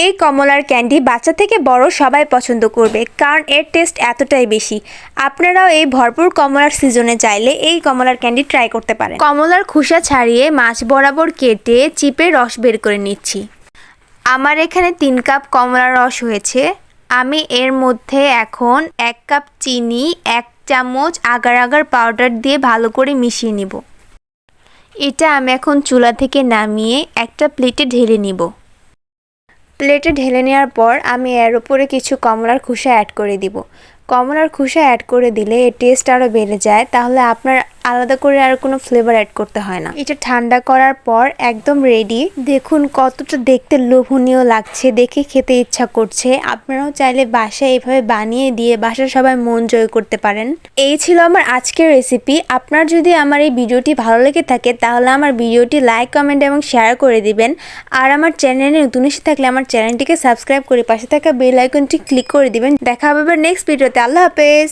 এই কমলার ক্যান্ডি বাচ্চা থেকে বড় সবাই পছন্দ করবে, কারণ এর টেস্ট এতটাই বেশি। আপনারাও এই ভরপুর কমলার সিজনে চাইলে এই কমলার ক্যান্ডি ট্রাই করতে পারেন। কমলার খোসা ছাড়িয়ে মাছ বরাবর কেটে চিপে রস বের করে নিচ্ছি। আমার এখানে 3 কাপ কমলার রস হয়েছে। আমি এর মধ্যে এখন 1 কাপ চিনি, 1 চামচ আগার আগার পাউডার দিয়ে ভালো করে মিশিয়ে নিব। এটা আমি এখন চুলা থেকে নামিয়ে একটা প্লেটে ঢেলে নিব। প্লেটে ঢেলে নেওয়ার পর আমি এর উপরে কিছু কমলার খোসা অ্যাড করে দিব। কমলার খোসা অ্যাড করে দিলে এর টেস্ট আরও বেড়ে যায়, তাহলে আপনার আলাদা করে আর কোনো ফ্লেভার অ্যাড করতে হয় না। এটা ঠান্ডা করার পর একদম রেডি। দেখুন কতটা দেখতে লোভনীয় লাগছে, দেখে খেতে ইচ্ছা করছে। আপনারাও চাইলে বাসায় এভাবে বানিয়ে দিয়ে বাসার সবাই মন জয় করতে পারেন। এই ছিল আমার আজকের রেসিপি। আপনার যদি আমার এই ভিডিওটি ভালো লেগে থাকে তাহলে আমার ভিডিওটি লাইক, কমেন্ট এবং শেয়ার করে দিবেন। আর আমার চ্যানেলে নতুন এসে থাকলে আমার চ্যানেলটিকে সাবস্ক্রাইব করে পাশে থাকা বেল আইকনটি ক্লিক করে দিবেন। দেখা হবে নেক্সট ভিডিওতে। আল্লাহ হাফেজ।